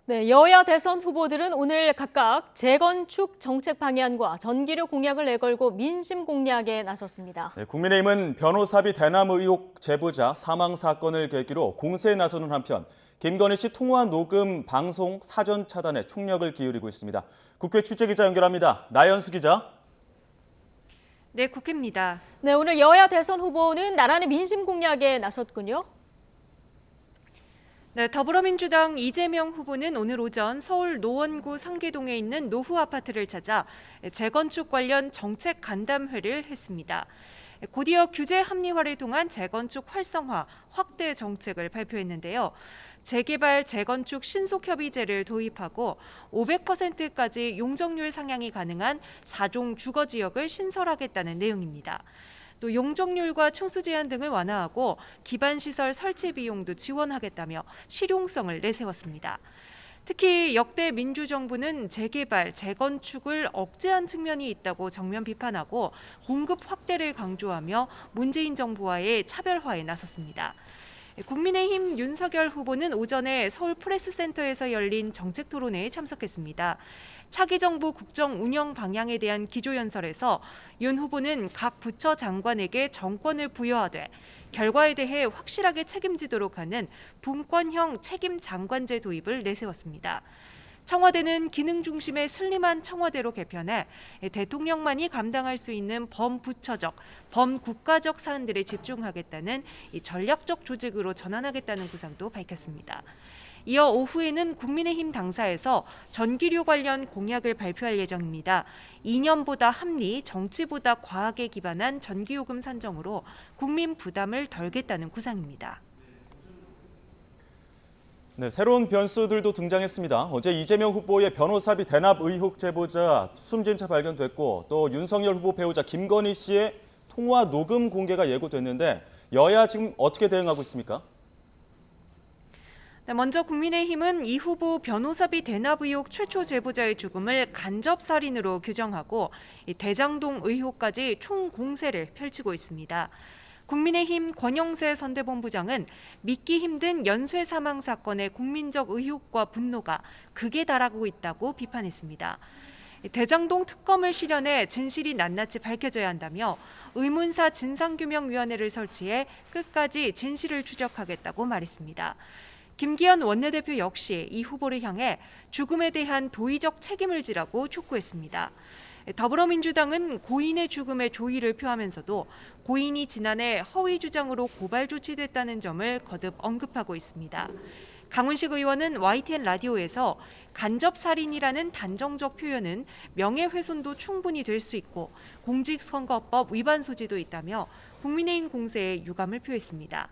네, 여야 대선 후보들은 오늘 각각 재건축 정책 방향과 전기료 공약을 내걸고 민심 공략에 나섰습니다. 네, 국민의힘은 변호사비 대남 의혹 제보자 사망 사건을 계기로 공세에 나서는 한편 김건희 씨 통화 녹음 방송 사전 차단에 총력을 기울이고 있습니다. 국회 취재기자 연결합니다. 나연수 기자. 네, 국회입니다. 네, 오늘 여야 대선 후보는 나란히 민심 공략에 나섰군요. 네, 더불어민주당 이재명 후보는 오늘 오전 서울 노원구 상계동에 있는 노후 아파트를 찾아 재건축 관련 정책 간담회를 했습니다. 곧이어 규제 합리화를 통한 재건축 활성화, 확대 정책을 발표했는데요. 재개발, 재건축 신속협의제를 도입하고 500%까지 용적률 상향이 가능한 4종 주거지역을 신설하겠다는 내용입니다. 또 용적률과 층수 제한 등을 완화하고 기반시설 설치 비용도 지원하겠다며 실용성을 내세웠습니다. 특히 역대 민주정부는 재개발, 재건축을 억제한 측면이 있다고 정면 비판하고 공급 확대를 강조하며 문재인 정부와의 차별화에 나섰습니다. 국민의힘 윤석열 후보는 오전에 서울 프레스센터에서 열린 정책 토론회에 참석했습니다. 차기 정부 국정 운영 방향에 대한 기조연설에서 윤 후보는 각 부처 장관에게 정권을 부여하되 결과에 대해 확실하게 책임지도록 하는 분권형 책임 장관제 도입을 내세웠습니다. 청와대는 기능 중심의 슬림한 청와대로 개편해 대통령만이 감당할 수 있는 범부처적, 범국가적 사안들에 집중하겠다는 전략적 조직으로 전환하겠다는 구상도 밝혔습니다. 이어 오후에는 국민의힘 당사에서 전기료 관련 공약을 발표할 예정입니다. 이념보다 합리, 정치보다 과학에 기반한 전기요금 산정으로 국민 부담을 덜겠다는 구상입니다. 네, 새로운 변수들도 등장했습니다. 어제 이재명 후보의 변호사비 대납 의혹 제보자 숨진 채 발견됐고 또 윤석열 후보 배우자 김건희 씨의 통화 녹음 공개가 예고됐는데 여야 지금 어떻게 대응하고 있습니까? 먼저 국민의힘은 이 후보 변호사비 대납 의혹 최초 제보자의 죽음을 간접살인으로 규정하고 대장동 의혹까지 총공세를 펼치고 있습니다. 국민의힘 권영세 선대본부장은 믿기 힘든 연쇄 사망 사건의 국민적 의혹과 분노가 극에 달하고 있다고 비판했습니다. 대장동 특검을 실현해 진실이 낱낱이 밝혀져야 한다며 의문사 진상규명위원회를 설치해 끝까지 진실을 추적하겠다고 말했습니다. 김기현 원내대표 역시 이 후보를 향해 죽음에 대한 도의적 책임을 지라고 촉구했습니다. 더불어민주당은 고인의 죽음에 조의를 표하면서도 고인이 지난해 허위 주장으로 고발 조치됐다는 점을 거듭 언급하고 있습니다. 강훈식 의원은 YTN 라디오에서 간접살인이라는 단정적 표현은 명예훼손도 충분히 될 수 있고 공직선거법 위반 소지도 있다며 국민의힘 공세에 유감을 표했습니다.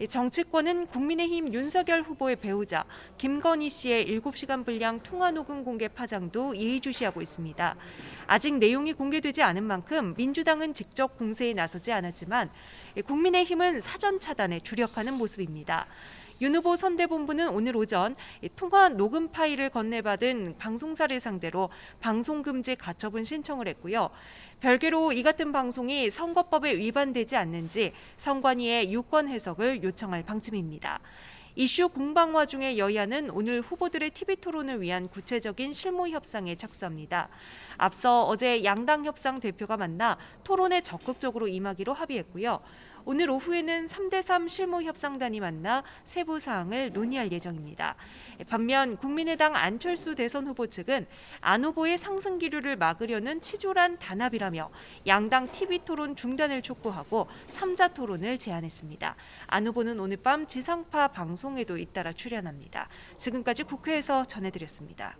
정치권은 국민의힘 윤석열 후보의 배우자 김건희 씨의 7시간 분량 통화 녹음 공개 파장도 예의주시하고 있습니다. 아직 내용이 공개되지 않은 만큼 민주당은 직접 공세에 나서지 않았지만 국민의힘은 사전 차단에 주력하는 모습입니다. 윤 후보 선대본부는 오늘 오전 통화 녹음 파일을 건네받은 방송사를 상대로 방송금지 가처분 신청을 했고요. 별개로 이 같은 방송이 선거법에 위반되지 않는지 선관위의 유권 해석을 요청할 방침입니다. 이슈 공방화 중에 여야는 오늘 후보들의 TV 토론을 위한 구체적인 실무 협상에 착수합니다. 앞서 어제 양당 협상 대표가 만나 토론에 적극적으로 임하기로 합의했고요. 오늘 오후에는 3대3 실무 협상단이 만나 세부 사항을 논의할 예정입니다. 반면 국민의당 안철수 대선 후보 측은 안 후보의 상승 기류를 막으려는 치졸한 단합이라며 양당 TV 토론 중단을 촉구하고 3자 토론을 제안했습니다. 안 후보는 오늘 밤 지상파 방송에도 잇따라 출연합니다. 지금까지 국회에서 전해드렸습니다.